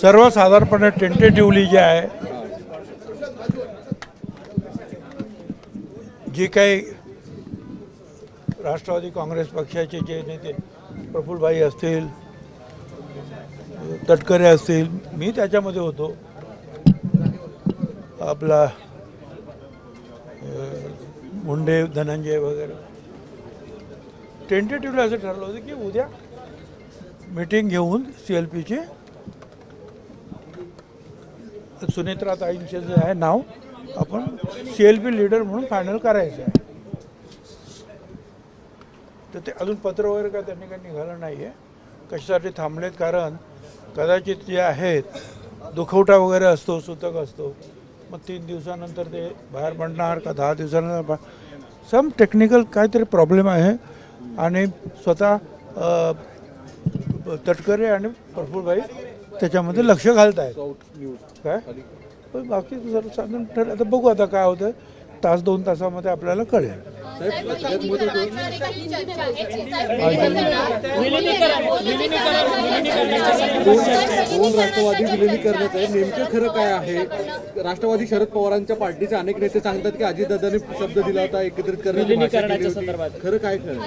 सर्वसाधारणपणे टेंटेटिव्हली जे आहे जे काही राष्ट्रवादी काँग्रेस पक्षाचे जे नेते प्रफुल्लभाई असतील, तटकरे असतील, मी त्याच्यामध्ये होतो. आपला मुंडे धनंजय वगैरे टेंटेटिव्हली असं ठरलं होतं की उद्या मीटिंग घेऊन CLPची सुनेत्राताईंचे जे आहे नाव आपण CLP लीडर म्हणून फायनल करायचं आहे. तर ते अजून पत्र वगैरे काय त्यांनी काही निघालं नाही आहे. कशासाठी थांबलेत? कारण कदाचित जे आहेत दुखवटा वगैरे असतो, सूतक असतो, मग 3 दिवसानंतर ते बाहेर पडणार का 10 दिवसानंतर सम टेक्निकल काहीतरी प्रॉब्लेम आहे. आणि स्वतः तटकरे आणि प्रफुल्लभाई त्याच्यामध्ये लक्ष घालत आहेत. काय पण बाकी सर्वसाधारण ठरलं. आता बघू आता काय होतं. 1-2 तासामध्ये आपल्याला कळेल. दोन राष्ट्रवादी विलिनीकरणाचं आहे, नेमकं खरं काय आहे? राष्ट्रवादी शरद पवारांच्या पार्टीचे अनेक नेते सांगतात की अजितदादांनी शब्द दिला होता एकत्रित करण्याच्या संदर्भात. खरं काय खरं?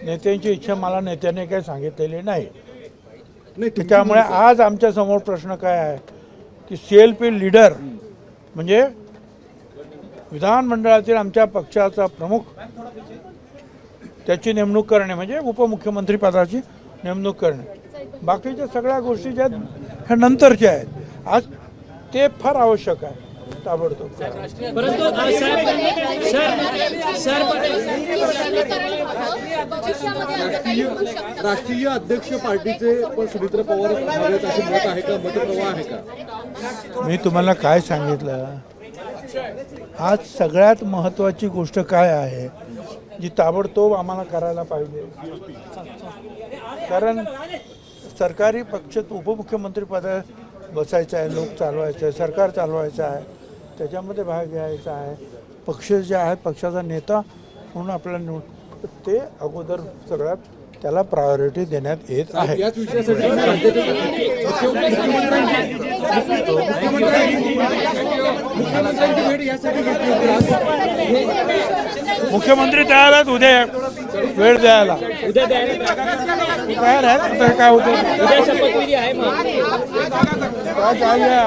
नेत्यांची इच्छा मला नेत्याने काही सांगितलेली नाही. त्याच्यामुळे आज आमच्या समोर प्रश्न काय आहे की CLP लीडर म्हणजे विधानमंडळातील आमच्या पक्षाचा प्रमुख त्याची नेमणूक करणे, म्हणजे उपमुख्यमंत्री पदाची नेमणूक करणे. बाकीच्या सगळ्या गोष्टी ज्या ह्या नंतरच्या आहेत, आज ते फार आवश्यक आहे ताबडतोब. राष्ट्रीय अध्यक्ष पार्टीचे पण सुमित्रा पवार हवेत असे मत आहे का? मतप्रवाह आहे का? मी तुम्हाला काय सांगितलं, आज सगळ्यात महत्त्वाची गोष्ट काय आहे जी ताबडतोब आम्हाला करायला पाहिजे. कारण सरकारी पक्ष उपमुख्यमंत्री पदा बसायचं आहे, लोक चालवायचं आहे, सरकार चालवायचं आहे, त्याच्यामध्ये भाग घ्यायचा आहे. पक्ष जे आहे पक्षाचा नेता म्हणून आपल्याला निवड, तर ते अगोदर सगळ्यात त्याला प्रायोरिटी देण्यात येत आहे. याच विषयासाठी मुख्यमंत्री तयार आहेत उद्या वेळ द्यायला. तयार आहे. आता काय होतं काय चाललंय?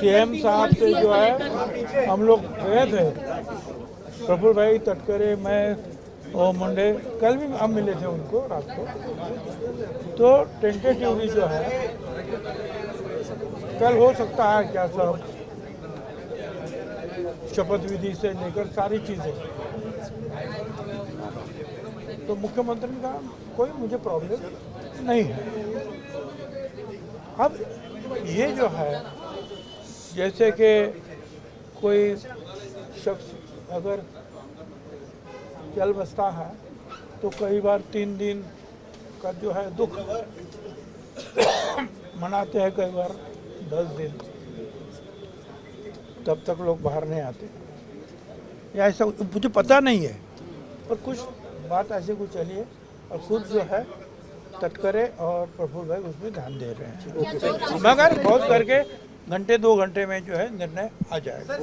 CM साहब से जो है हम लोग गए थे, प्रफुल्लभाई, तटकरे, मैं और मुंडे, कल भी हम मिले थे उनको रात को. तो टेंटेटिवली जो है कल हो सकता है क्या सब शपथ विधि से लेकर सारी चीज़ें. तो मुख्यमंत्री ने कहा कोई मुझे प्रॉब्लम नहीं है. अब ये जो है जैसे कि कोई शख्स अगर चल बसता है तो कई बार 3 दिन का जो है दुख मनाते हैं, कई बार 10 दिन, तब तक लोग बाहर नहीं आते. या ऐसा मुझे पता नहीं है, पर कुछ बात ऐसे कुछ चली है और खुद जो है तटकरे और प्रफुल्लभाई उसमें ध्यान दे रहे हैं. मगर बहुत करके 1-2 घंटे में जो है निर्णय आ जाएगा.